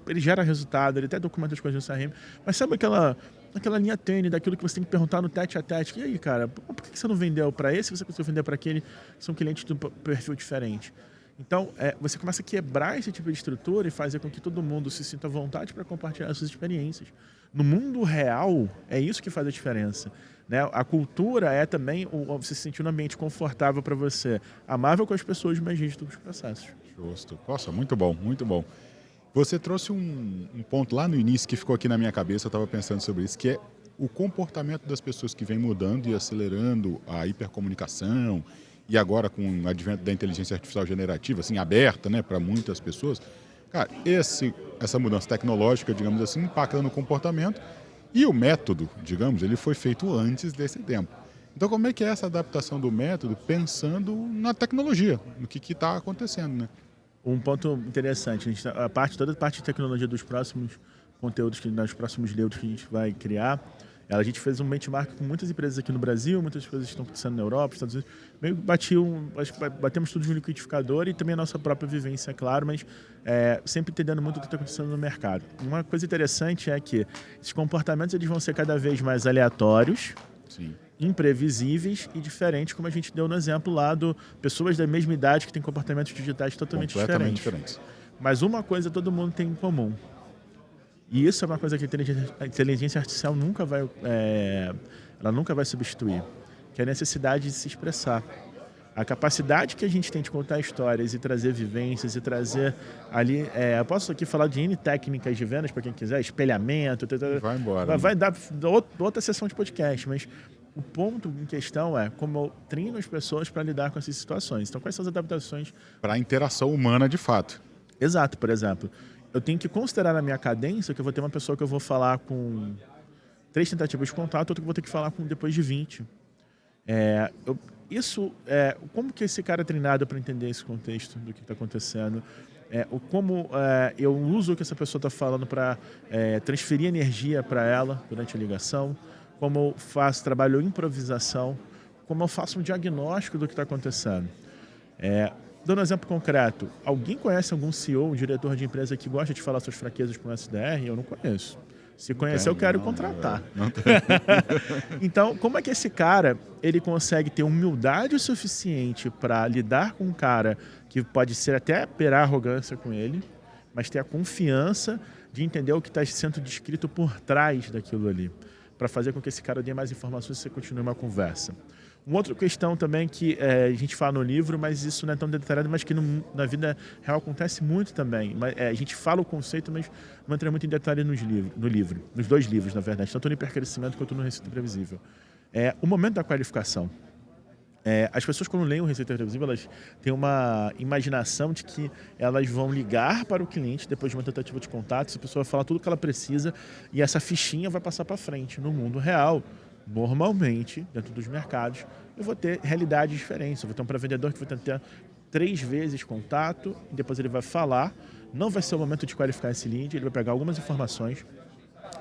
Ele gera resultado, ele até documenta as coisas no CRM, mas sabe aquela linha tênue daquilo que você tem que perguntar no tete a tete? E aí, cara, por que você não vendeu para esse e você conseguiu vender para aquele que são clientes de um perfil diferente? Então, você começa a quebrar esse tipo de estrutura e fazer com que todo mundo se sinta à vontade para compartilhar suas experiências. No mundo real, é isso que faz a diferença. Né? A cultura é também você se sentir num ambiente confortável para você, amável com as pessoas, mas rígido com os processos. Justo. Nossa, muito bom, muito bom. Você trouxe um ponto lá no início que ficou aqui na minha cabeça, eu estava pensando sobre isso, que é o comportamento das pessoas que vem mudando e acelerando a hipercomunicação, e agora com o advento da inteligência artificial generativa, assim, aberta, né, para muitas pessoas. Cara, essa mudança tecnológica, digamos assim, impacta no comportamento, e o método, digamos, ele foi feito antes desse tempo. Então, como é que é essa adaptação do método pensando na tecnologia, no que está acontecendo, né? Um ponto interessante, toda a parte de tecnologia dos próximos conteúdos, dos próximos livros que a gente vai criar, a gente fez um benchmark com muitas empresas aqui no Brasil, muitas coisas estão acontecendo na Europa, Estados Unidos. Meio batemos tudo no liquidificador e também a nossa própria vivência, claro, mas sempre entendendo muito o que está acontecendo no mercado. Uma coisa interessante é que esses comportamentos eles vão ser cada vez mais aleatórios, Sim. imprevisíveis e diferentes, como a gente deu no exemplo lá do pessoas da mesma idade que têm comportamentos digitais totalmente diferentes. Mas uma coisa todo mundo tem em comum. E isso é uma coisa que a inteligência artificial nunca vai substituir, que é a necessidade de se expressar. A capacidade que a gente tem de contar histórias e trazer vivências e trazer ali... eu posso aqui falar de N técnicas de vendas, para quem quiser, espelhamento... Vai embora. Vai dar outra sessão de podcast, mas o ponto em questão é como eu treino as pessoas para lidar com essas situações. Então, quais são as adaptações? Para a interação humana de fato. Exato, por exemplo. Eu tenho que considerar na minha cadência que eu vou ter uma pessoa que eu vou falar com 3 tentativas de contato, outra que eu vou ter que falar com depois de 20. Como que esse cara é treinado para entender esse contexto do que está acontecendo? Como eu uso o que essa pessoa está falando para transferir energia para ela durante a ligação? Como eu trabalho improvisação? Como eu faço um diagnóstico do que está acontecendo? Dando um exemplo concreto, alguém conhece algum CEO, um diretor de empresa que gosta de falar suas fraquezas com SDR? Eu não conheço. Se conhecer, eu quero contratar. Então, como é que esse cara ele consegue ter humildade o suficiente para lidar com um cara que pode ser até beirar arrogância com ele, mas ter a confiança de entender o que está sendo descrito por trás daquilo ali, para fazer com que esse cara dê mais informações e você continue uma conversa. Uma outra questão também que a gente fala no livro, mas isso não é tão detalhado, mas que na vida real acontece muito também. A gente fala o conceito, mas não entra muito em detalhe nos 2 livros, na verdade, tanto no hipercrescimento quanto no Receita Previsível. O momento da qualificação. As pessoas, quando leem o Receita Previsível, elas têm uma imaginação de que elas vão ligar para o cliente depois de uma tentativa de contato, essa pessoa vai falar tudo o que ela precisa e essa fichinha vai passar para frente. No mundo real, normalmente, dentro dos mercados, eu vou ter realidades diferentes. Eu vou ter um pré-vendedor que vai tentar 3 vezes contato, e depois ele vai falar, não vai ser o momento de qualificar esse lead, ele vai pegar algumas informações,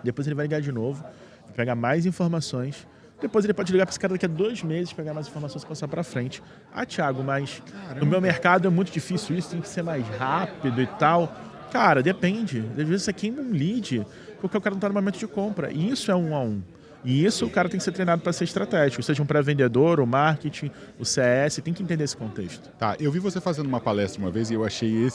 depois ele vai ligar de novo, vai pegar mais informações, depois ele pode ligar para esse cara daqui a 2 meses, pegar mais informações e passar para frente. Thiago, mas no meu mercado é muito difícil isso, tem que ser mais rápido e tal. Cara, depende. Às vezes você queima um lead, porque o cara não está no momento de compra, e isso é 1 a 1. E isso o cara tem que ser treinado para ser estratégico, seja um pré-vendedor, o marketing, o CS, tem que entender esse contexto. Tá, eu vi você fazendo uma palestra uma vez e eu achei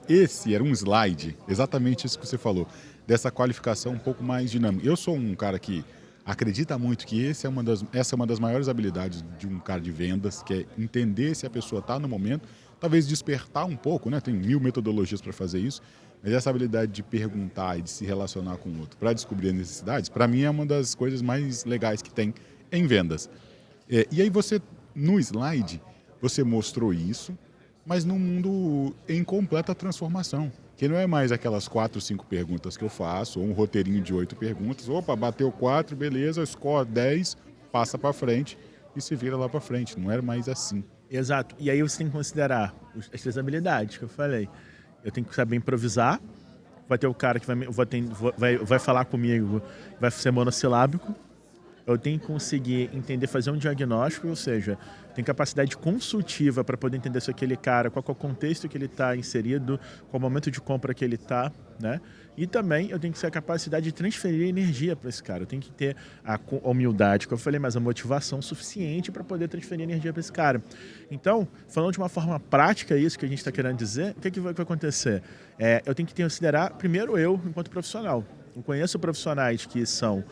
esse era um slide, exatamente isso que você falou, dessa qualificação um pouco mais dinâmica. Eu sou um cara que acredita muito que essa é uma das maiores habilidades de um cara de vendas, que é entender se a pessoa está no momento, talvez despertar um pouco, né? Tem 1000 metodologias para fazer isso, mas essa habilidade de perguntar e de se relacionar com o outro para descobrir as necessidades, para mim é uma das coisas mais legais que tem em vendas. E aí você, no slide, você mostrou isso, mas num mundo em completa transformação, que não é mais aquelas 4, 5 perguntas que eu faço, ou um roteirinho de 8 perguntas, opa, bateu 4, beleza, score 10, passa para frente e se vira lá para frente. Não era mais assim. Exato. E aí você tem que considerar as 3 habilidades que eu falei. Eu tenho que saber improvisar. Vai ter o cara que vai falar comigo, vai ser monossilábico. Eu tenho que conseguir entender, fazer um diagnóstico, ou seja, tem capacidade consultiva para poder entender se aquele cara, qual é o contexto que ele está inserido, qual é o momento de compra que ele está, né? E também eu tenho que ter a capacidade de transferir energia para esse cara. Eu tenho que ter a humildade, que eu falei, mas a motivação suficiente para poder transferir energia para esse cara. Então, falando de uma forma prática isso que a gente está querendo dizer, o que vai acontecer? Eu tenho que considerar, primeiro eu, enquanto profissional. Eu conheço profissionais que são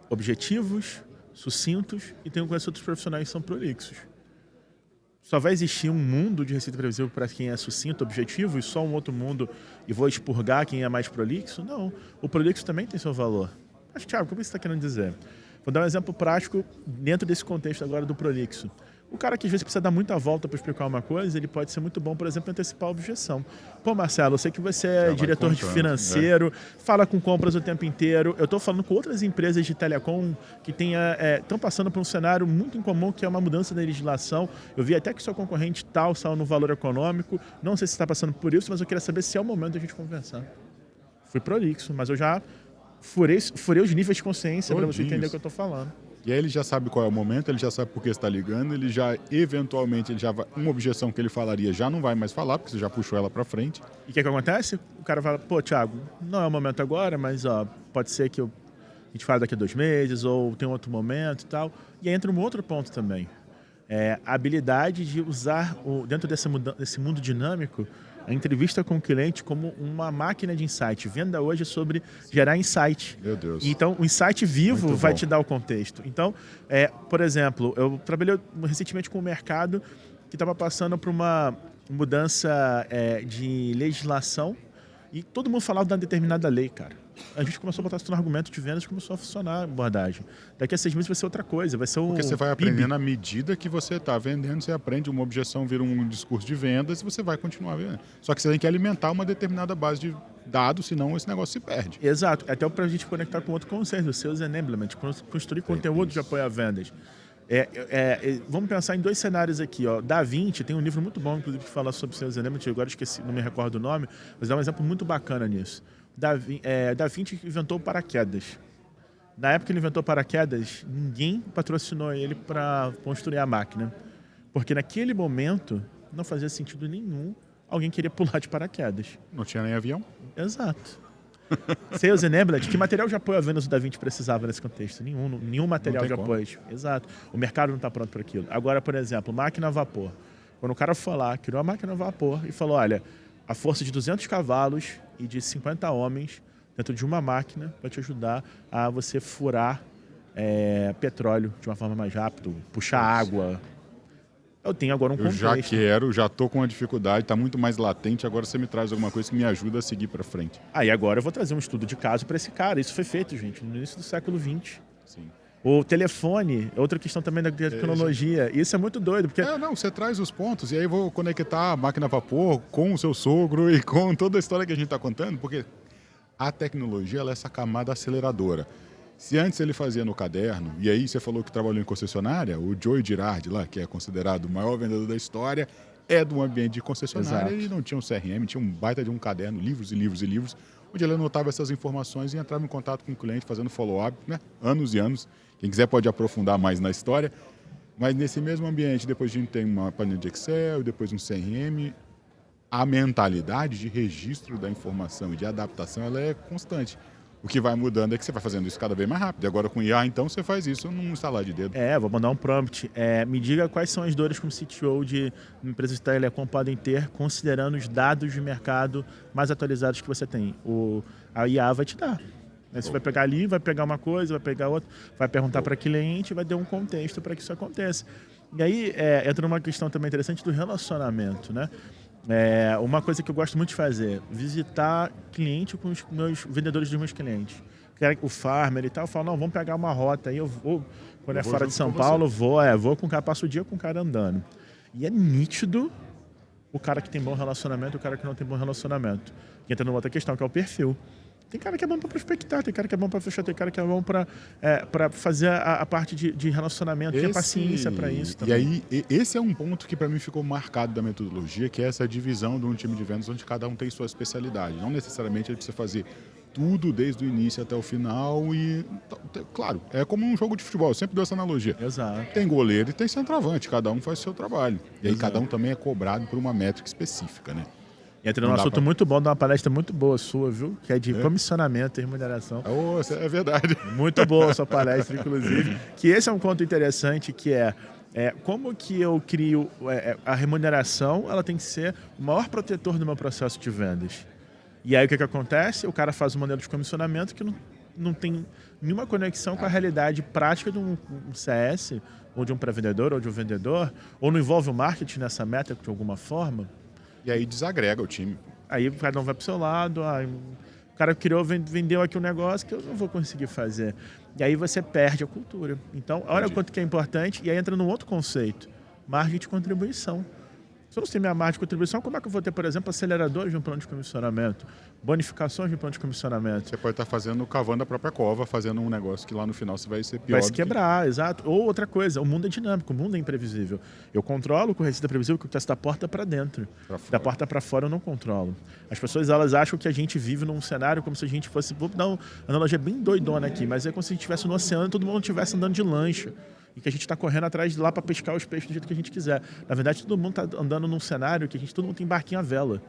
objetivos, sucintos, e conheço outros profissionais que são prolixos. Só vai existir um mundo de receita previsível para quem é sucinto, objetivo, e só um outro mundo e vou expurgar quem é mais prolixo? Não. O prolixo também tem seu valor. Mas, Thiago, como você está querendo dizer? Vou dar um exemplo prático dentro desse contexto agora do prolixo. O cara que às vezes precisa dar muita volta para explicar uma coisa, ele pode ser muito bom, por exemplo, em antecipar a objeção. Pô, Marcelo, eu sei que você é diretor de financeiro, fala com compras o tempo inteiro. Eu estou falando com outras empresas de telecom que estão passando por um cenário muito incomum, que é uma mudança da legislação. Eu vi até que seu concorrente tal saiu no valor econômico. Não sei se está passando por isso, mas eu queria saber se é o momento da gente conversar. Fui prolixo, mas eu já furei os níveis de consciência para você entender o que eu estou falando. E aí ele já sabe qual é o momento, ele já sabe por que está ligando, ele já, eventualmente, uma objeção que ele falaria já não vai mais falar, porque você já puxou ela para frente. E o que acontece? O cara fala, pô, Thiago, não é o momento agora, mas pode ser que a gente fale daqui a 2 meses, ou tem outro momento e tal. E aí entra um outro ponto também. A habilidade de usar, dentro desse mundo dinâmico, a entrevista com o cliente como uma máquina de insight. Venda hoje é sobre gerar insight. Meu Deus. Então, o insight vivo vai te dar o contexto. Então, por exemplo, eu trabalhei recentemente com um mercado que estava passando por uma mudança de legislação e todo mundo falava de uma determinada lei, cara. A gente começou a botar isso no argumento de vendas e começou a funcionar a abordagem. Daqui a 6 meses vai ser outra coisa, vai ser Porque você vai aprendendo à medida que você está vendendo, você aprende uma objeção, vira um discurso de vendas e você vai continuar vendendo. Só que você tem que alimentar uma determinada base de dados, senão esse negócio se perde. Exato, até para a gente conectar com outro conceito, o Sales Enablement, construir conteúdo de apoio a vendas. Vamos pensar em 2 cenários aqui. Da Vinci tem um livro muito bom, inclusive, que fala sobre Sales Enablement, agora esqueci, não me recordo o nome, mas dá um exemplo muito bacana nisso. Da Vinci inventou o paraquedas. Na época que ele inventou paraquedas, ninguém patrocinou ele para construir a máquina. Porque naquele momento não fazia sentido nenhum alguém querer pular de paraquedas. Não tinha nem avião? Exato. Sales Enablement, que material de apoio a vendas o Da Vinci precisava nesse contexto? Nenhum material de apoio. Exato. O mercado não está pronto para aquilo. Agora, por exemplo, máquina a vapor. Quando o cara foi lá, criou a máquina a vapor e falou, olha, a força de 200 cavalos e de 50 homens dentro de uma máquina vai te ajudar a você furar petróleo de uma forma mais rápida, puxar água. Eu tenho agora um contexto. Já estou com uma dificuldade, está muito mais latente, agora você me traz alguma coisa que me ajuda a seguir para frente. Aí agora eu vou trazer um estudo de caso para esse cara. Isso foi feito, gente, no início do século XX. Sim. O telefone, outra questão também da tecnologia. Isso é muito doido, porque... Não, você traz os pontos e aí eu vou conectar a máquina a vapor com o seu sogro e com toda a história que a gente está contando, porque a tecnologia ela é essa camada aceleradora. Se antes ele fazia no caderno, e aí você falou que trabalhou em concessionária, o Joe Girardi lá, que é considerado o maior vendedor da história, é de um ambiente de concessionária. Exato. E não tinha um CRM, tinha um baita de um caderno, livros e livros e livros, onde ele anotava essas informações e entrava em contato com o cliente, fazendo follow-up, né? Anos e anos. Quem quiser pode aprofundar mais na história. Mas nesse mesmo ambiente, depois a gente tem uma planilha de Excel, depois um CRM, a mentalidade de registro da informação e de adaptação ela é constante. O que vai mudando é que você vai fazendo isso cada vez mais rápido. E agora com IA, então, você faz isso num instalar de dedo. Vou mandar um prompt. Me diga quais são as dores que um CTO de empresas de telecom podem ter, considerando os dados de mercado mais atualizados que você tem. A IA vai te dar. Você vai pegar ali, vai pegar uma coisa, vai pegar outra, vai perguntar para o cliente, vai dar um contexto para que isso aconteça. E aí entra numa questão também interessante do relacionamento, né? Uma coisa que eu gosto muito de fazer, visitar cliente com os meus vendedores dos meus clientes. O farmer e tal, eu falo, não, vamos pegar uma rota aí, eu vou, quando é fora de São Paulo, vou com o cara, passo o dia com o cara andando. E é nítido o cara que tem bom relacionamento e o cara que não tem bom relacionamento. E entra numa outra questão, que é o perfil. Tem cara que é bom para prospectar, tem cara que é bom para fechar, tem cara que é bom para fazer a parte de relacionamento, tem paciência para isso também. E aí, esse é um ponto que para mim ficou marcado da metodologia, que é essa divisão de um time de vendas onde cada um tem sua especialidade. Não necessariamente ele precisa fazer tudo desde o início até o final e, claro, é como um jogo de futebol, eu sempre dou essa analogia. Exato. Tem goleiro e tem centroavante, cada um faz o seu trabalho. E aí cada um também é cobrado por uma métrica específica, né? E entra num assunto muito bom, de uma palestra muito boa sua, viu? Que é de comissionamento e remuneração. É verdade. Muito boa a sua palestra, inclusive. Que esse é um ponto interessante, que é como que eu crio a remuneração, ela tem que ser o maior protetor do meu processo de vendas. E aí o que acontece? O cara faz um modelo de comissionamento que não tem nenhuma conexão com a realidade prática de um CS, ou de um pré-vendedor, ou de um vendedor, ou não envolve o marketing nessa meta de alguma forma. E aí desagrega o time. Aí cada um vai pro seu lado, o cara vendeu aqui um negócio que eu não vou conseguir fazer. E aí você perde a cultura. Então, olha o quanto que é importante, e aí entra num outro conceito, margem de contribuição. Se eu não tenho minha margem de contribuição, como é que eu vou ter, por exemplo, aceleradores de um plano de comissionamento, bonificações de um plano de comissionamento? Você pode estar cavando a própria cova, fazendo um negócio que lá no final você vai ser pior. Vai se quebrar, exato. Ou outra coisa, o mundo é dinâmico, o mundo é imprevisível. Eu controlo com receita previsível que está da porta para dentro. Da porta para fora eu não controlo. As pessoas, elas acham que a gente vive num cenário como se a gente fosse... Vou dar uma analogia bem doidona aqui, mas é como se a gente estivesse no oceano e todo mundo estivesse andando de lancha. E que a gente está correndo atrás de lá para pescar os peixes do jeito que a gente quiser. Na verdade, todo mundo está andando num cenário que todo mundo tem barquinho à vela.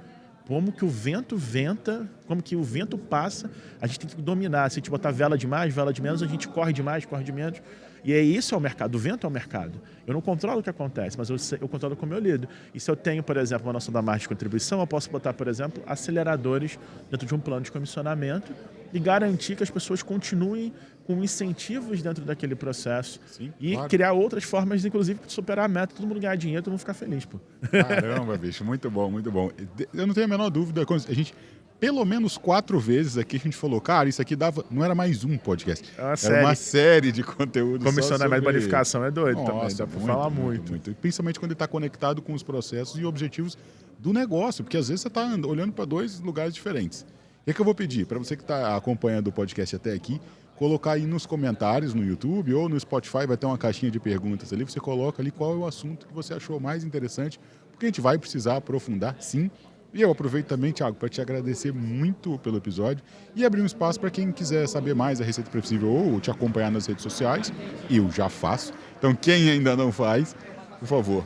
Como que o vento venta, como que o vento passa, a gente tem que dominar. Se a gente botar vela de mais, vela de menos, a gente corre de mais, corre de menos. E isso é o mercado, o vento é o mercado. Eu não controlo o que acontece, mas eu controlo como eu lido. E se eu tenho, por exemplo, uma noção da margem de contribuição, eu posso botar, por exemplo, aceleradores dentro de um plano de comissionamento e garantir que as pessoas continuem com incentivos dentro daquele processo. Sim, e claro. Criar outras formas, inclusive, de superar a meta, todo mundo ganhar dinheiro, todo mundo ficar feliz, pô. Caramba, bicho, muito bom, muito bom. Eu não tenho a menor dúvida, a gente, pelo menos 4 vezes aqui, a gente falou, cara, isso aqui não era mais um podcast, era uma série de conteúdos. Comissionamento e bonificação é doido. Nossa, também, dá pra falar muito. E principalmente quando ele está conectado com os processos e objetivos do negócio, porque às vezes você está olhando para 2 lugares diferentes. O que eu vou pedir? Para você que está acompanhando o podcast até aqui, colocar aí nos comentários no YouTube ou no Spotify, vai ter uma caixinha de perguntas ali, você coloca ali qual é o assunto que você achou mais interessante, porque a gente vai precisar aprofundar, sim. E eu aproveito também, Thiago, para te agradecer muito pelo episódio e abrir um espaço para quem quiser saber mais da Receita Previsível ou te acompanhar nas redes sociais. Eu já faço. Então, quem ainda não faz, por favor.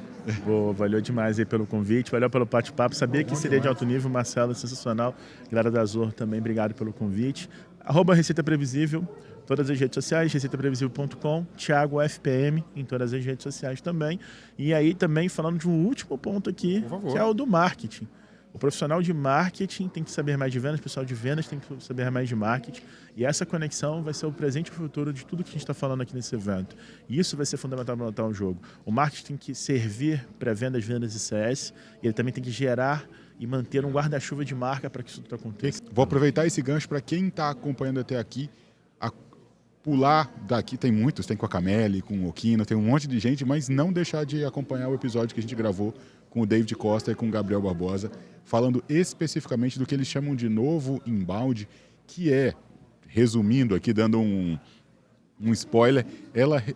Valeu demais aí pelo convite, valeu pelo bate-papo. Sabia que seria de alto nível, Marcelo, sensacional. Galera da Azor também, obrigado pelo convite. @Receita Previsível, todas as redes sociais, receitaprevisível.com, Thiago FPM em todas as redes sociais também. E aí também falando de um último ponto aqui, que é o do marketing. O profissional de marketing tem que saber mais de vendas, o pessoal de vendas tem que saber mais de marketing. E essa conexão vai ser o presente e o futuro de tudo que a gente está falando aqui nesse evento. E isso vai ser fundamental para montar um jogo. O marketing tem que servir para vendas, vendas e CS. E ele também tem que gerar e manter um guarda-chuva de marca para que isso tudo aconteça. Vou aproveitar esse gancho para quem está acompanhando até aqui, pular daqui, tem muitos, tem com a Cameli, com o Okina, tem um monte de gente, mas não deixar de acompanhar o episódio que a gente gravou com o David Costa e com o Gabriel Barbosa, falando especificamente do que eles chamam de novo inbound, que é, resumindo aqui, dando um spoiler,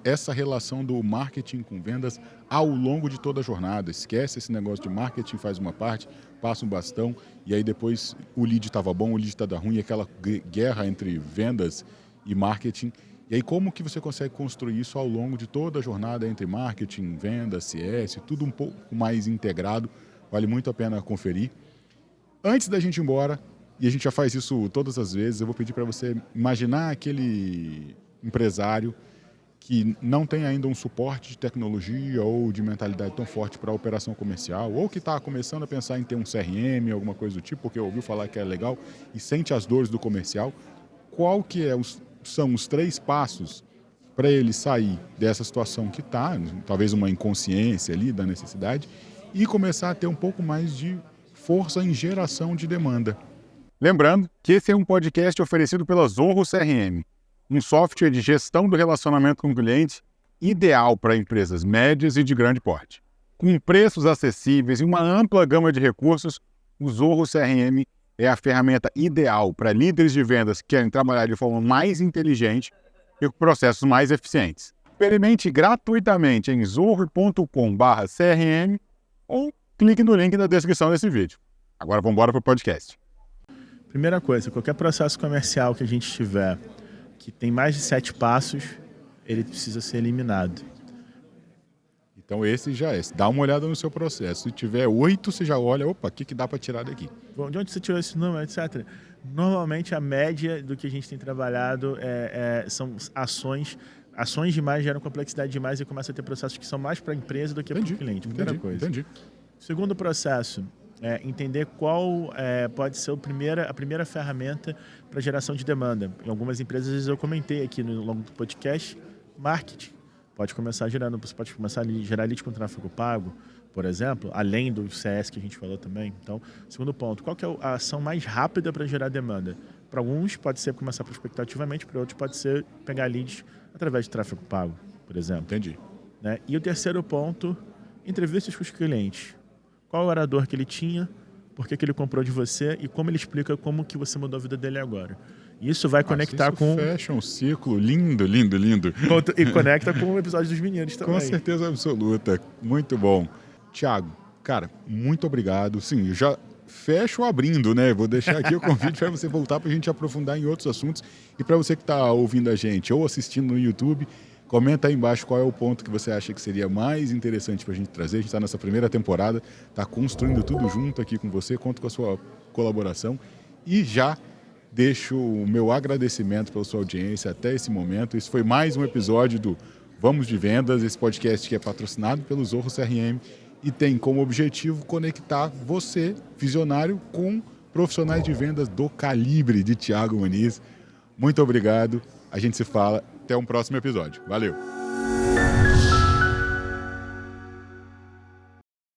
essa relação do marketing com vendas ao longo de toda a jornada. Esquece esse negócio de marketing, faz uma parte, passa um bastão, e aí depois o lead estava bom, o lead estava ruim, aquela guerra entre vendas e marketing. E aí como que você consegue construir isso ao longo de toda a jornada entre marketing, vendas, CS, tudo um pouco mais integrado, vale muito a pena conferir. Antes da gente ir embora, e a gente já faz isso todas as vezes, eu vou pedir para você imaginar aquele empresário que não tem ainda um suporte de tecnologia ou de mentalidade tão forte para a operação comercial, ou que está começando a pensar em ter um CRM, alguma coisa do tipo, porque ouviu falar que é legal e sente as dores do comercial. Qual que são os 3 passos para ele sair dessa situação que está, talvez uma inconsciência ali da necessidade, e começar a ter um pouco mais de força em geração de demanda? Lembrando que esse é um podcast oferecido pela Zorro CRM, um software de gestão do relacionamento com o cliente ideal para empresas médias e de grande porte. Com preços acessíveis e uma ampla gama de recursos, o Zorro CRM é a ferramenta ideal para líderes de vendas que querem trabalhar de forma mais inteligente e com processos mais eficientes. Experimente gratuitamente em zorro.com/CRM ou clique no link na descrição desse vídeo. Agora vamos embora para o podcast. Primeira coisa, qualquer processo comercial que a gente tiver que tem mais de 7 passos, ele precisa ser eliminado. Então esse já é. Dá uma olhada no seu processo. Se tiver 8, você já olha, opa, o que dá para tirar daqui? De onde você tirou esse número, etc. Normalmente a média do que a gente tem trabalhado são ações. Ações demais geram complexidade demais e começa a ter processos que são mais para a empresa do que para o cliente. Primeira coisa. Entendi. Segundo processo, entender qual pode ser a primeira ferramenta para geração de demanda. Em algumas empresas eu comentei aqui no longo do podcast, marketing. Você pode começar a gerar lead com tráfego pago, por exemplo, além do CS que a gente falou também. Então, segundo ponto, qual que é a ação mais rápida para gerar demanda? Para alguns pode ser começar a prospectar ativamente, para outros pode ser pegar leads através de tráfego pago, por exemplo. Entendi. Né? E o terceiro ponto, entrevistas com os clientes. Qual era a dor que ele tinha, por que ele comprou de você e como ele explica como que você mudou a vida dele agora. Isso vai conectar isso com... fecha um ciclo lindo, lindo, lindo. E conecta com o episódio dos meninos também. Com certeza absoluta. Muito bom. Thiago, cara, muito obrigado. Sim, eu já fecho abrindo, né? Vou deixar aqui o convite para você voltar para a gente aprofundar em outros assuntos. E para você que está ouvindo a gente ou assistindo no YouTube, comenta aí embaixo qual é o ponto que você acha que seria mais interessante para a gente trazer. A gente está nessa primeira temporada, está construindo tudo junto aqui com você, conto com a sua colaboração. E já deixo o meu agradecimento pela sua audiência até esse momento. Esse foi mais um episódio do Vamos de Vendas, esse podcast que é patrocinado pelo Zorro CRM e tem como objetivo conectar você, visionário, com profissionais de vendas do calibre de Thiago Muniz. Muito obrigado. A gente se fala. Até um próximo episódio. Valeu!